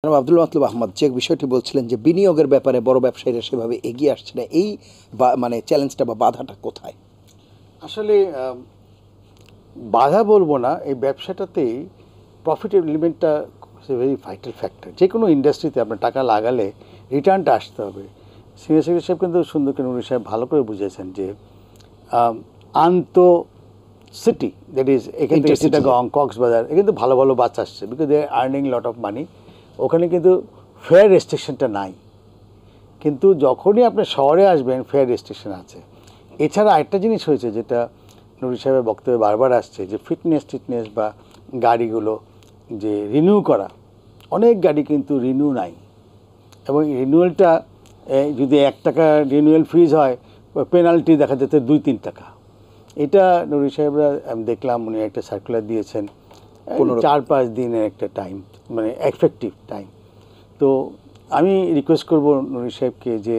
আব্দুল মাতলুব আহমদ যে বিষয়টি বলছিলেন যে বিনিয়োগের ব্যাপারে বড় ব্যবসায়ীরা সেভাবে এগিয়ে আসছে না, এই মানে চ্যালেঞ্জটা বা বাধাটা কোথায়? আসলে বাধা বলবো না, এই ব্যবসাটাতেই প্রফিট এলিমেন্টটা ভেরি ভাইটাল ফ্যাক্টর। যে কোনো ইন্ডাস্ট্রিতে আপনার টাকা লাগালে রিটার্নটা আসতে হবে। সিনিয়র সেক্রেটারি সাহেব কিন্তু সুন্দর করে উনি সাহেব ভালো করে বুঝিয়েছেন যে সিটি দ্যাট ইজ এখান থেকে চিটাগং, কক্সবাজার, এখানে কিন্তু ভালো ভালো বাস আসছে because they are earning lot of money. ওখানে কিন্তু ফেয়ার রেস্ট্রিকশনটা নাই, কিন্তু যখনই আপনি শহরে আসবেন ফেয়ার রেস্ট্রিকশন আছে। এছাড়া আরেকটা জিনিস হয়েছে যেটা নুরি সাহেবের বক্তব্যে বারবার আসছে, যে ফিটনেস বা গাড়িগুলো যে রিনিউ করা, অনেক গাড়ি কিন্তু রিনিউ নাই, এবং রিনিউয়ালটা যদি 1 টাকা রিনিউয়াল ফিজ হয়, পেনাল্টি দেখা যেতে 2-3 টাকা। এটা নুরি সাহেবরা আমি দেখলাম উনি একটা সার্কুলার দিয়েছেন 4-5 দিনের একটা টাইম, মানে এফেক্টিভ টাইম। তো আমি রিকোয়েস্ট করব নুরি সাহেবকে যে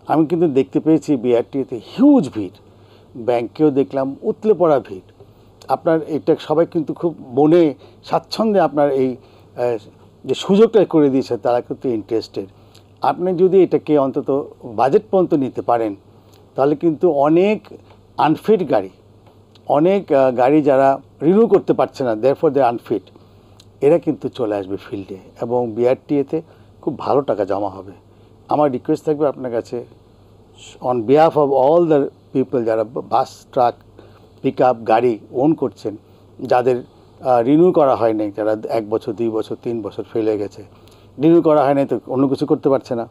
আমি কিন্তু দেখতে পেয়েছি বিআরটিতে হিউজ ভিড়, ব্যাংকেও দেখলাম উতলে পড়া ভিড়। আপনার এটা সবাই কিন্তু খুব মনে স্বাচ্ছন্দ্যে আপনার এই যে সুযোগটা করে দিয়েছে তারা কিন্তু ইন্টারেস্টেড। আপনি যদি এটাকে অন্তত বাজেট পর্যন্ত নিতে পারেন তাহলে কিন্তু অনেক আনফিট গাড়ি, অনেক গাড়ি যারা রিনিউ করতে পারছে না, দেয়ারফর দে আনফিট, এরা কিন্তু চলে আসবে ফিল্ডে এবং বিআরটিএতে খুব ভালো টাকা জমা হবে। আমার রিকোয়েস্ট থাকবে আপনার কাছে on behalf of all the people যারা বাস, ট্রাক, পিক আপ গাড়ি ওন করছেন, যাদের রিনিউ করা হয় নাই, যারা 1 বছর 2 বছর 3 বছর ফেল হয়ে গেছে, রিনিউ করা হয় নাই তো অন্য কিছু করতে পারছে না,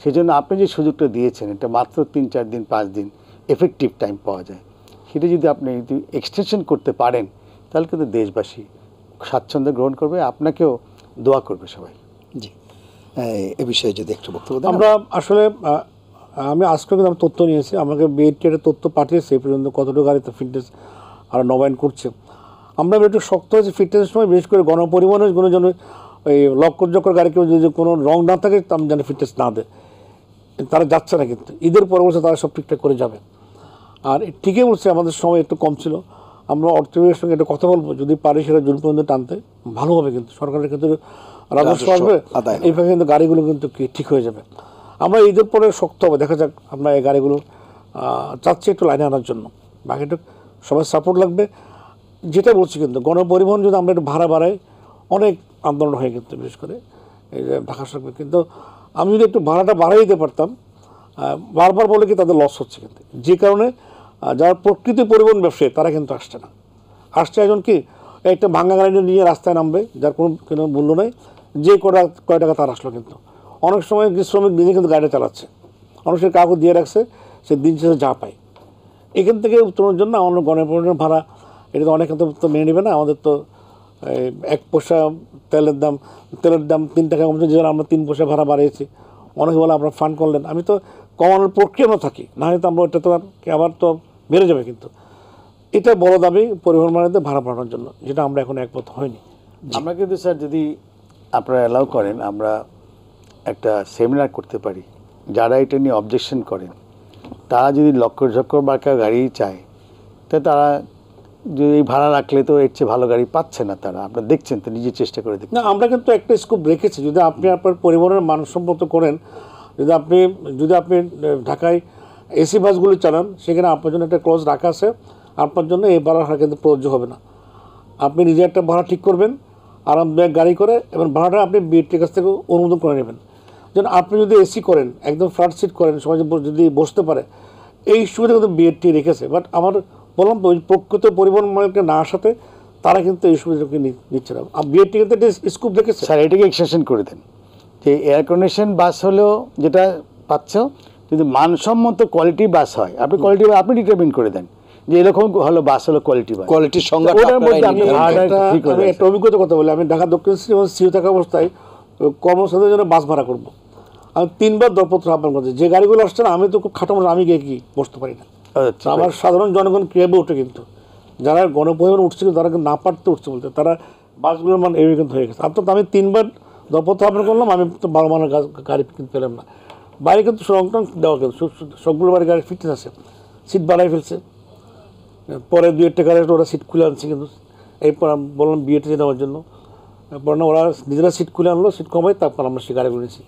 সেই জন্য আপনি যে সুযোগটা দিয়েছেন এটা মাত্র 3-4 দিন 5 দিন এফেক্টিভ টাইম পাওয়া যায়, সেটা যদি আপনি যদি এক্সটেনশন করতে পারেন তাহলে কিন্তু দেশবাসী স্বাচ্ছন্দ্য গ্রহণ করবে, আপনাকেও দোয়া করবে সবাই। জি, এ বিষয়ে যদি একটু বক্তব্য দেন। আমরা আসলে আমি আজকে কিন্তু আমি তথ্য নিয়েছি, আমাকে বিএনটির তথ্য পাঠিয়েছে এই পর্যন্ত কতটুকু গাড়িতে ফিটনেস আর নবায়ন করছে। আমরা একটু শক্ত হয়েছে ফিটনেসের সময়, বিশেষ করে গণপরিবহনের কোনো জন্য ওই লক্কর গাড়িকে যদি কোনো রং না থাকে আমি যেন ফিটনেস না দেয়, তারা যাচ্ছে না, কিন্তু ঈদের পরবর্তী তারা সব ঠিকঠাক করে যাবে। আর ঠিকই বলছে আমাদের সময় একটু কম ছিল, আমরা অর্থ বিভাগের সঙ্গে একটু কথা বলবো, যদি পারি সেটা জুন পর্যন্ত টানতে ভালো হবে, কিন্তু সরকারের ক্ষেত্রে রাজস্ব আসবে, এইভাবে কিন্তু গাড়িগুলো কিন্তু ঠিক হয়ে যাবে। আমরা ঈদের পরে শক্ত হবে, দেখা যাক। আমরা এই গাড়িগুলো চাচ্ছি একটু লাইনে আনার জন্য, বাকিটা সবাই সাপোর্ট লাগবে। যেটা বলছি কিন্তু গণপরিবহন যদি আমরা একটু ভাড়া বাড়াই, অনেক আন্দোলন হয় কিন্তু, বিশেষ করে এই যে ঢাকা সরকার। কিন্তু আমি যদি একটু ভাড়াটা বাড়াই দিতে পারতাম, বারবার বলে কি তাদের লস হচ্ছে, কিন্তু যে কারণে যারা প্রকৃত পরিবহন ব্যবসায়ী তারা কিন্তু আসছে না। আসছে একজন কি একটা ভাঙ্গা গাড়ি নিয়ে রাস্তায় নামবে, যার কোনো মূল্য নেই, যে কয় টাকা তার আসলো। কিন্তু অনেক সময় শ্রমিক নিজে কিন্তু গাড়িটা চালাচ্ছে, অনেক সময় কাউকে দিয়ে রাখছে, সে দিন শেষে যা পায়। এখান থেকে উত্তরণের জন্য আমাদের গণপরিবহনের ভাড়া এটা তো অনেকে তো মেনে নেবে না। আমাদের তো 1 পয়সা তেলের দাম 3 টাকা কমছে, যে আমরা 3 পয়সা ভাড়া বাড়িয়েছি। অনেকে বলে আপনারা ফান্ড করলেন, আমি তো কমানোর প্রক্রিয়াও থাকি, না হয়তো আমরা ওটা তো আবার তো বেড়ে যাবে। কিন্তু এটা বড় দাবি পরিবহন মানেতে ভাড়া বাড়ানোর জন্য, যেটা আমরা এখন একমত হয়নি। আমরা কিন্তু স্যার যদি আপনারা অ্যালাউ করেন আমরা একটা সেমিনার করতে পারি, যারা এটা নিয়ে অবজেকশন করেন তারা যদি লক্ষ বাঁকা গাড়ি চায়, তো তারা যদি ভাড়া রাখলে তো এর চেয়ে ভালো গাড়ি পাচ্ছে না তারা। আপনারা দেখছেন তো, নিজে চেষ্টা করে দেখছেন। না, আমরা কিন্তু একটা স্কোপ রেখেছি, যদি আপনি আপনার পরিবহনের মানসম্মত করেন, যদি আপনি ঢাকায় এসি বাসগুলো চালান, সেখানে আপনার জন্য একটা ক্লজ রাখা আছে, আপনার জন্য এই ভাড়া কিন্তু প্রযোজ্য হবে না। আপনি নিজে একটা ভাড়া ঠিক করবেন আরামদায়ক গাড়ি করে, এবং ভাড়াটা আপনি বিএটির কাছ থেকে অনুমোদন করে নেবেন। যেন আপনি যদি এসি করেন, একদম ফ্রন্ট সিট করেন, সবাই যদি বসতে পারে, এই সুবিধা কিন্তু বিএটি রেখেছে। বাট আমার বললাম তো, ওই প্রকৃত পরিবহন মালিককে না আসাতে তারা কিন্তু এই সুবিধাকে নিচ্ছে না। বিএটি কিন্তু একটা স্কুপ রেখেছে। স্যার এটাকে এক্সটেনশন করে দেন, যে এয়ার কন্ডিশন বাস হলেও যেটা পাচ্ছ, যদি মানসম্মত কোয়ালিটি বাস হয়, আপনি কোয়ালিটি আপনি ডিটারমিন করে দেন যে এরকম হলো বাস হলো কোয়ালিটি বাস, কোয়ালিটির সংজ্ঞা। একটা অভিজ্ঞতার কথা বলি, আমি ঢাকা দক্ষিণ সিও থাকা অবস্থায় কর্মচারীদের জন্য বাস ভাড়া করবো, আমি 3 বার দরপত্র আহ্বান করছি। যে গাড়িগুলো আসছে না, আমি তো খুব খাটো মানুষ, আমি গিয়ে কি বসতে পারি না। আমার সাধারণ জনগণ ক্যাবে উঠে, কিন্তু যারা গণপরিবহন উঠছিল তারা কিন্তু না পারতে উঠছে বলতে, তারা বাসগুলোর মান এই কিন্তু হয়ে গেছে। অর্থাৎ আমি 3 বার দরপত্র আহ্বান করলাম, আমি তো 12 মানের গাড়ি কিন্তু পেলাম না। বাইরে কিন্তু রং টং দেওয়া, কিন্তু সবগুলো বাড়ি গাড়ি ফিটনেস আছে, সিট বাড়াই ফেলছে, পরে 2-1 টাকা ওরা সিট খুলে আনছে। কিন্তু এরপর আমি বললাম বিয়েতে দেওয়ার জন্য, তারপর না ওরা নিজেরা সিট খুলে আনলো, সিট কমাই, তারপর আমরা সে গাড়িগুলো নিয়েছি।